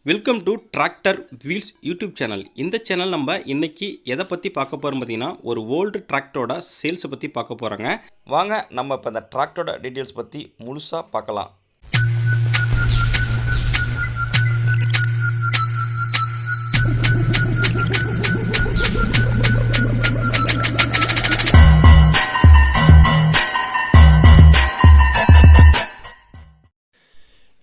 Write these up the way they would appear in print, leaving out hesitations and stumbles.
Welcome to tractor wheels YouTube channel. இந்த channel நம்ம இன்னைக்கு எதை பற்றி பார்க்க போகிறோம் பார்த்தீங்கன்னா, ஒரு ஓல்டு டிராக்டரோட சேல்ஸை பற்றி பார்க்க போகிறோங்க. வாங்க நம்ம இப்போ இந்த டிராக்டரோட டீட்டெயில்ஸ் பற்றி முழுசாக பார்க்கலாம்.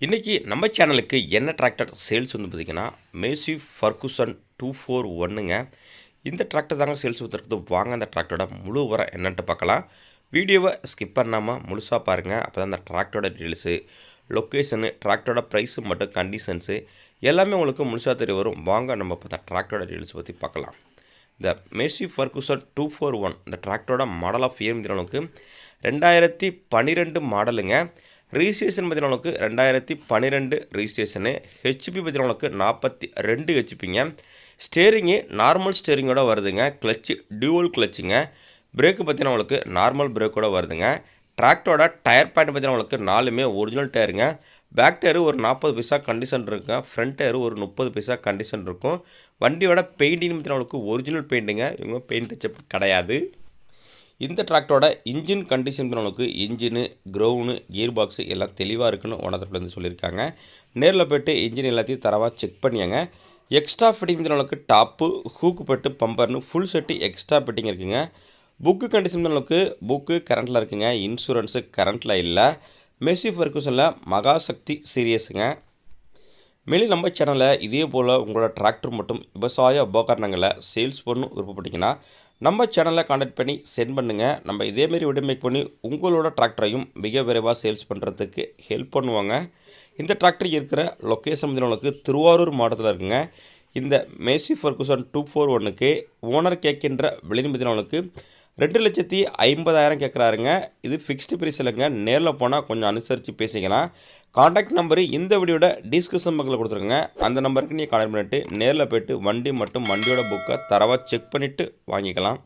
இன்றைக்கி நம்ம சேனலுக்கு என்ன டிராக்டர் சேல்ஸ் வந்து பார்த்திங்கன்னா, மேசி ஃபர்குசன் 241ங்க. இந்த டிராக்டர் தாங்க சேல்ஸ் வந்துருக்குது. வாங்க அந்த டிராக்டரோட முழு விவரம் என்னென்ட்டு பார்க்கலாம். வீடியோவை ஸ்கிப் பண்ணாமல் முழுசாக பாருங்கள். அப்போ தான் அந்த டிராக்டரோட டீட்டெயில்ஸு, லொக்கேஷனு, டிராக்டரோட ப்ரைஸு மற்றும் கண்டிஷன்ஸு எல்லாமே உங்களுக்கு முழுசாக தெரிய வரும். வாங்க நம்ம இப்போ அந்த டிராக்டரோட டீட்டெயில்ஸ் பற்றி பார்க்கலாம். இந்த மேசி ஃபர்குசன் 241 இந்த டிராக்டரோட மாடல் ஆஃப் இயர் அளவுக்கு 2012 மாடலுங்க. ரிஜிஸ்ட்ரேஷன் பார்த்தீங்கன்னா உங்களுக்கு 2012 ரிஜிஸ்ட்ரேஷனு. ஹெச்பி பார்த்தீங்கன்னா உங்களுக்கு 42 ஹெச்பிங்க. ஸ்டேரிங்கு நார்மல் ஸ்டேரிங்கோட வருதுங்க. Clutch dual கிளச்சுங்க. பிரேக்கு பார்த்தீங்கன்னா உங்களுக்கு நார்மல் பிரேக்கோட வருதுங்க. டிராக்டரோட டயர் பாயிண்ட் பார்த்தீங்கன்னா உங்களுக்கு 4மே ஒரிஜினல் டயருங்க. பேக் டயரு ஒரு 40 பைசா கண்டிஷன் இருக்குங்க. ஃப்ரண்ட் டயரு ஒரு 30 பைசா கண்டிஷன் இருக்கும். வண்டியோட பெயிண்டிங் பார்த்தீங்கன்னா உங்களுக்கு ஒரிஜினல் பெயிண்டிங்க. இவங்க பெயிண்ட் டச்சப் கிடையாது. இந்த டிராக்டரோட இன்ஜின் கண்டிஷன் உங்களுக்கு இன்ஜினு, க்ரௌனு, கியர் பாக்ஸு எல்லாம் தெளிவாக இருக்குன்னு ஓனர்லேருந்து சொல்லியிருக்காங்க. நேரில் போய்ட்டு இன்ஜின் எல்லாத்தையும் தரவாக செக் பண்ணியாங்க. எக்ஸ்ட்ரா ஃபிட்டிங் அளவுக்கு டாப்பு, ஹூக்கு பட்டு, பம்பர்னு ஃபுல் செட்டு எக்ஸ்ட்ரா ஃபிட்டிங் இருக்குங்க. புக்கு கண்டிஷன் அளவுக்கு புக்கு கரண்ட்டில் இருக்குங்க. இன்சூரன்ஸு கரண்ட்டில் இல்லை. மேசி ஃபர்குசனில் மகாசக்தி சீரியஸுங்க. மேலும் நம்ம சேனலில் இதே போல் உங்களோட டிராக்டர் மற்றும் விவசாய உபகரணங்களை சேல்ஸ் பண்ணணும் விருப்பப்பட்டீங்கன்னா நம்ம சேனலில் கான்டாக்ட் பண்ணி சென்ட் பண்ணுங்கள். நம்ம இதேமாரி வீடியோ மேக் பண்ணி உங்களோட டிராக்டரையும் மிக விரைவாக சேல்ஸ் பண்ணுறதுக்கு ஹெல்ப் பண்ணுவாங்க. இந்த டிராக்டர் இருக்கிற லொக்கேஷன் உங்களுக்கு திருவாரூர் மாவட்டத்தில் இருக்குங்க. இந்த மேசி ஃபர்குசன் 241க்கு ஓனர் கேட்கின்ற விலை உங்களுக்கு 2,50,000 கேட்குறாருங்க. இது ஃபிக்ஸ்டு ப்ரைஸ் இல்லைங்க. நேரில் போனால் கொஞ்சம் அனுசரித்து பேசிக்கலாம். காண்டாக்ட் நம்பரு இந்த வீடியோட டிஸ்கிரிப்ஷன் பக்கத்தில் கொடுத்துருங்க. அந்த நம்பருக்கு நீங்கள் கான்டாக்ட் பண்ணிவிட்டு நேரில் போய்ட்டு வண்டி மற்றும் வண்டியோட புக்கை தரவாக செக் பண்ணிவிட்டு வாங்கிக்கலாம்.